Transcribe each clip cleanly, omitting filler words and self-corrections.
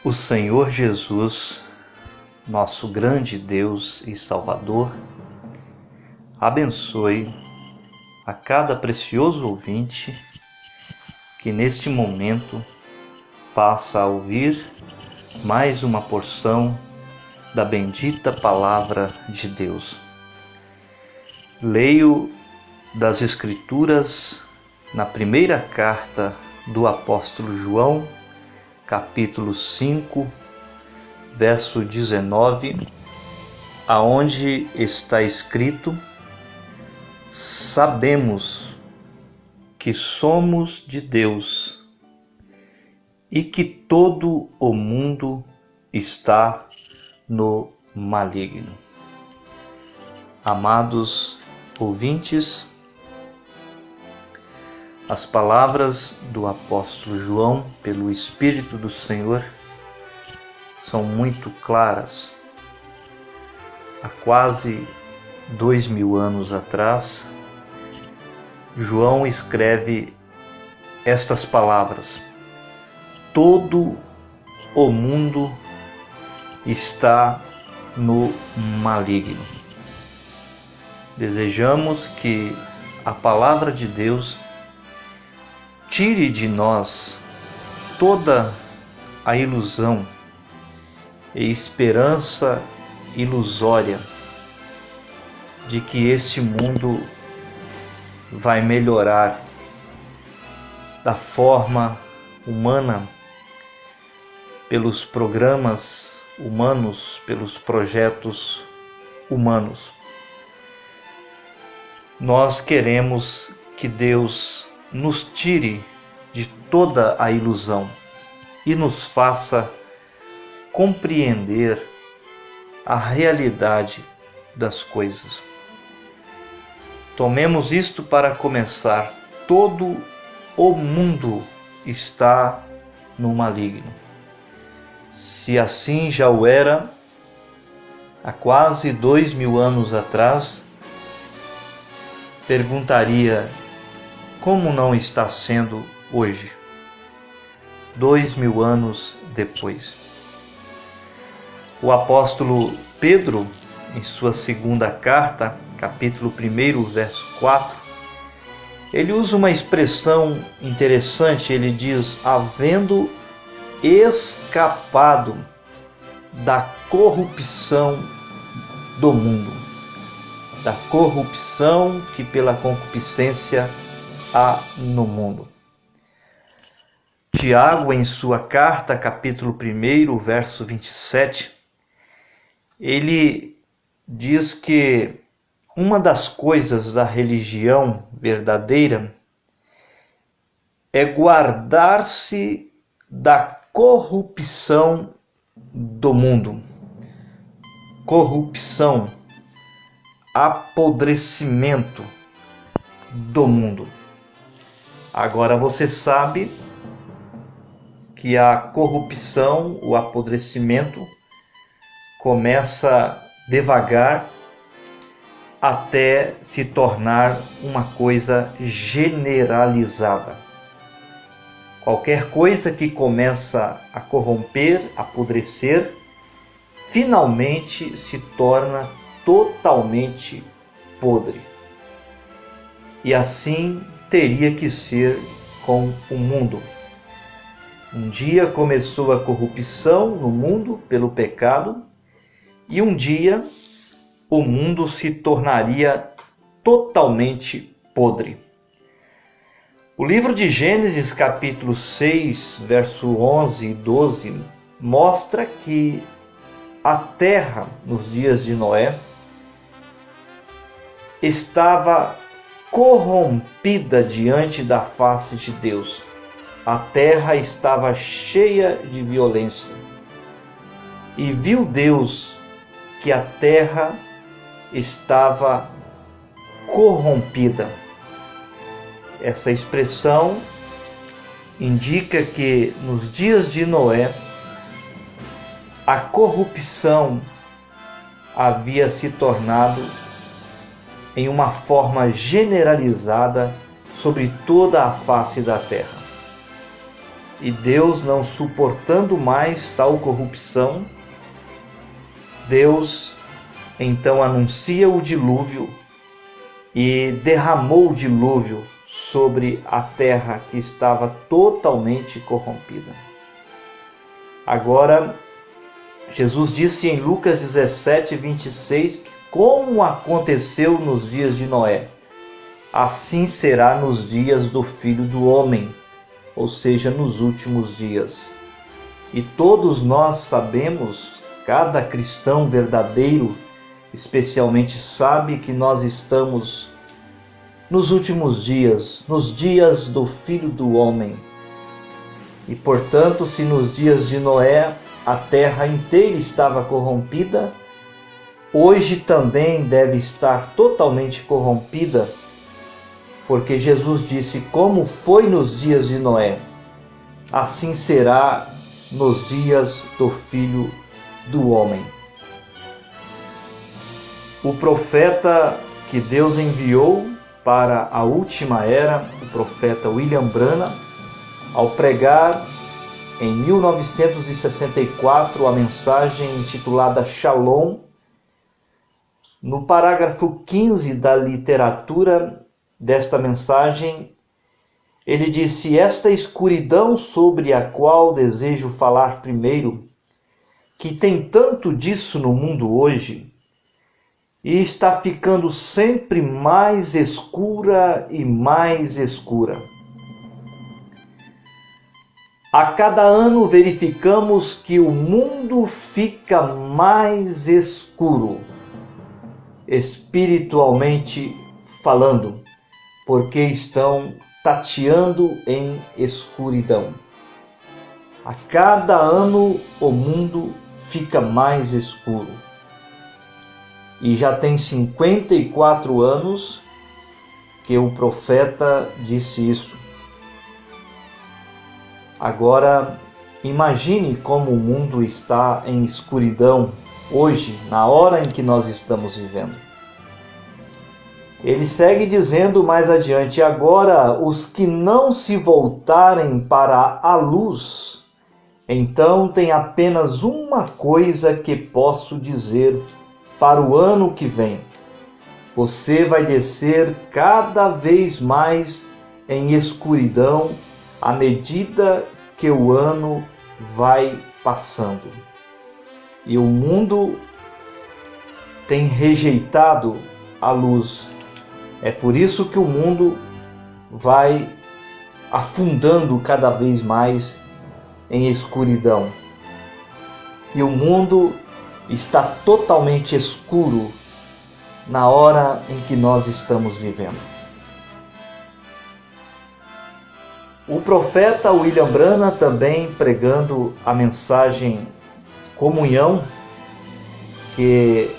O Senhor Jesus, nosso grande Deus e Salvador, abençoe a cada precioso ouvinte que neste momento passa a ouvir mais uma porção da bendita Palavra de Deus. Leio das Escrituras na primeira carta do apóstolo João, capítulo 5, verso 19, aonde está escrito: sabemos que somos de Deus e que todo o mundo está no maligno. Amados ouvintes, as palavras do apóstolo João, pelo Espírito do Senhor, são muito claras. Há quase 2000 anos atrás, João escreve estas palavras: todo o mundo está no maligno. Desejamos que a palavra de Deus tire de nós toda a ilusão e esperança ilusória de que este mundo vai melhorar da forma humana, pelos programas humanos, pelos projetos humanos. Nós queremos que Deus nos tire de toda a ilusão e nos faça compreender a realidade das coisas. Tomemos isto para começar: todo o mundo está no maligno. Se assim já o era há quase 2000 anos atrás, perguntaria: como não está sendo hoje, 2000 anos depois? O apóstolo Pedro, em sua segunda carta, capítulo 1, verso 4, ele usa uma expressão interessante. Ele diz: havendo escapado da corrupção do mundo, da corrupção que pela concupiscência há no mundo. Tiago, em sua carta, capítulo 1, verso 27, ele diz que uma das coisas da religião verdadeira é guardar-se da corrupção do mundo. Corrupção, apodrecimento do mundo. Agora você sabe que a corrupção, o apodrecimento, começa devagar até se tornar uma coisa generalizada. Qualquer coisa que começa a corromper, a apodrecer, finalmente se torna totalmente podre. E assim teria que ser com o mundo. Um dia começou a corrupção no mundo pelo pecado, e um dia o mundo se tornaria totalmente podre. O livro de Gênesis, capítulo 6, verso 11 e 12, mostra que a terra, nos dias de Noé, estava corrompida diante da face de Deus. A terra estava cheia de violência. E viu Deus que a terra estava corrompida. Essa expressão indica que nos dias de Noé, a corrupção havia se tornado em uma forma generalizada sobre toda a face da terra. E Deus, não suportando mais tal corrupção, Deus então anuncia o dilúvio e derramou o dilúvio sobre a terra que estava totalmente corrompida. Agora, Jesus disse em Lucas 17:26 que como aconteceu nos dias de Noé, assim será nos dias do Filho do Homem, ou seja, nos últimos dias. E todos nós sabemos, cada cristão verdadeiro especialmente sabe que nós estamos nos últimos dias, nos dias do Filho do Homem. E portanto, se nos dias de Noé a terra inteira estava corrompida, hoje também deve estar totalmente corrompida, porque Jesus disse: como foi nos dias de Noé, assim será nos dias do Filho do Homem. O profeta que Deus enviou para a última era, o profeta William Branham, ao pregar em 1964 a mensagem intitulada Shalom, no parágrafo 15 da literatura desta mensagem, ele disse: esta escuridão sobre a qual desejo falar primeiro, que tem tanto disso no mundo hoje, e está ficando sempre mais escura e mais escura. A cada ano verificamos que o mundo fica mais escuro, espiritualmente falando, porque estão tateando em escuridão. A cada ano o mundo fica mais escuro. E já tem 54 anos que o profeta disse isso. Agora, imagine como o mundo está em escuridão hoje, na hora em que nós estamos vivendo. Ele segue dizendo mais adiante: agora os que não se voltarem para a luz, então tem apenas uma coisa que posso dizer para o ano que vem: você vai descer cada vez mais em escuridão à medida que o ano vai passando. E o mundo tem rejeitado a luz. É por isso que o mundo vai afundando cada vez mais em escuridão. E o mundo está totalmente escuro na hora em que nós estamos vivendo. O profeta William Branham, também pregando a mensagem comunhão, que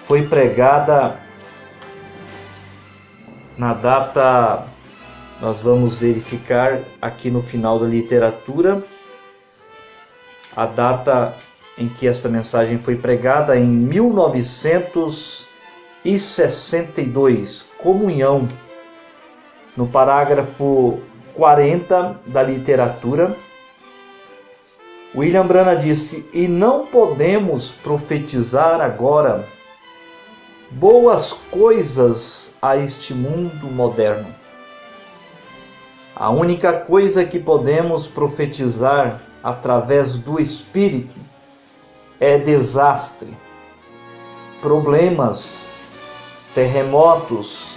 foi pregada na data, nós vamos verificar aqui no final da literatura, a data em que esta mensagem foi pregada, em 1962, comunhão, no parágrafo 40 da literatura, William Branham disse: e não podemos profetizar agora boas coisas a este mundo moderno. A única coisa que podemos profetizar através do Espírito é desastre, problemas, terremotos,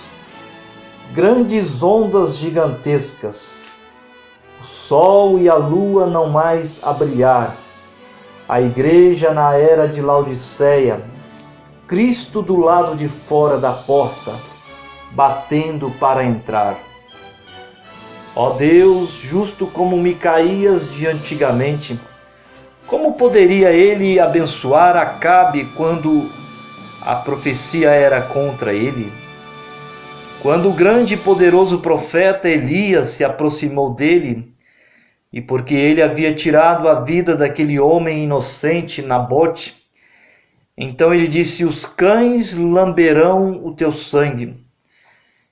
grandes ondas gigantescas, o sol e a lua não mais a brilhar, a igreja na era de Laodiceia, Cristo do lado de fora da porta, batendo para entrar. Ó Deus, justo como Micaías de antigamente, como poderia ele abençoar Acabe quando a profecia era contra ele? Quando o grande e poderoso profeta Elias se aproximou dele, e porque ele havia tirado a vida daquele homem inocente, Nabote, então ele disse: os cães lamberão o teu sangue.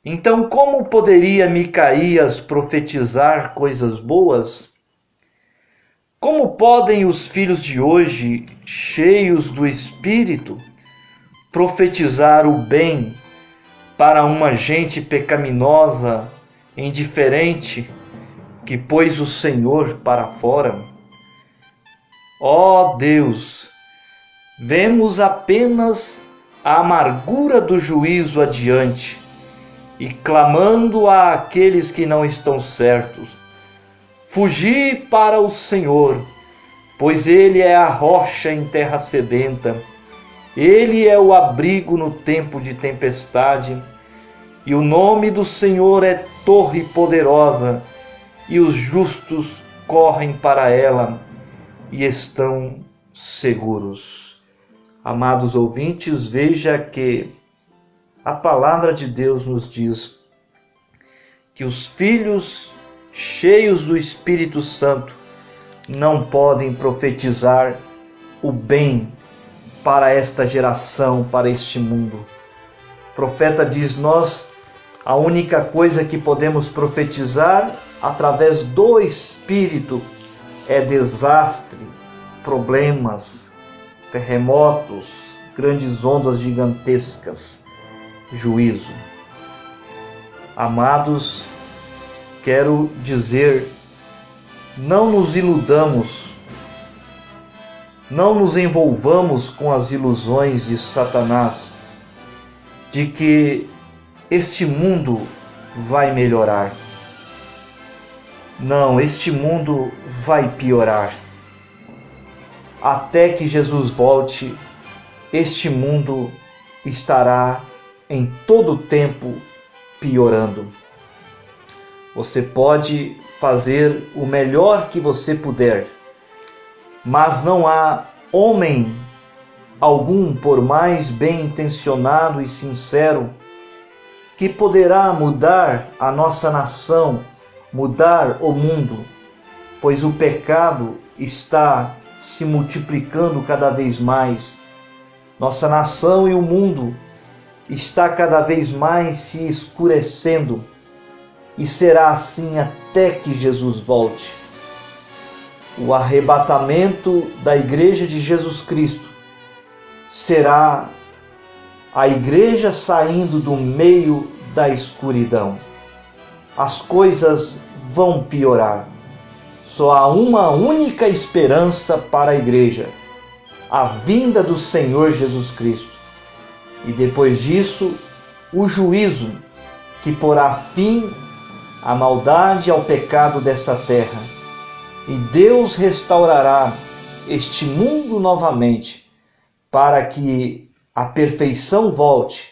Então como poderia Micaías profetizar coisas boas? Como podem os filhos de hoje, cheios do Espírito, profetizar o bem para uma gente pecaminosa, indiferente, que pôs o Senhor para fora? Ó Deus, vemos apenas a amargura do juízo adiante e clamando àqueles que não estão certos: fugi para o Senhor, pois Ele é a rocha em terra sedenta. Ele é o abrigo no tempo de tempestade, e o nome do Senhor é torre poderosa, e os justos correm para ela e estão seguros. Amados ouvintes, veja que a palavra de Deus nos diz que os filhos cheios do Espírito Santo não podem profetizar o bem para esta geração, para este mundo. O profeta diz: a única coisa que podemos profetizar através do Espírito é desastre, problemas, terremotos, grandes ondas gigantescas, juízo. Amados, quero dizer, não nos iludamos, não nos envolvamos com as ilusões de Satanás, de que este mundo vai melhorar. Não, este mundo vai piorar. Até que Jesus volte, este mundo estará em todo o tempo piorando. Você pode fazer o melhor que você puder, mas não há homem algum, por mais bem intencionado e sincero, que poderá mudar a nossa nação, mudar o mundo, pois o pecado está se multiplicando cada vez mais. Nossa nação e o mundo está cada vez mais se escurecendo, e será assim até que Jesus volte. O arrebatamento da Igreja de Jesus Cristo será a Igreja saindo do meio da escuridão. As coisas vão piorar. Só há uma única esperança para a Igreja: a vinda do Senhor Jesus Cristo. E depois disso, o juízo que porá fim à maldade e ao pecado dessa terra. E Deus restaurará este mundo novamente, para que a perfeição volte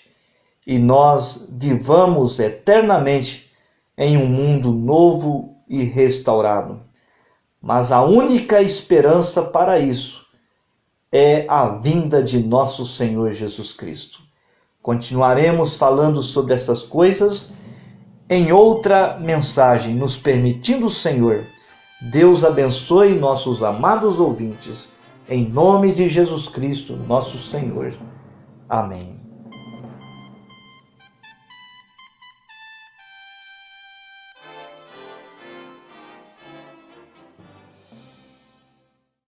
e nós vivamos eternamente em um mundo novo e restaurado. Mas a única esperança para isso é a vinda de nosso Senhor Jesus Cristo. Continuaremos falando sobre essas coisas em outra mensagem, nos permitindo o Senhor. Deus abençoe nossos amados ouvintes, em nome de Jesus Cristo, nosso Senhor. Amém.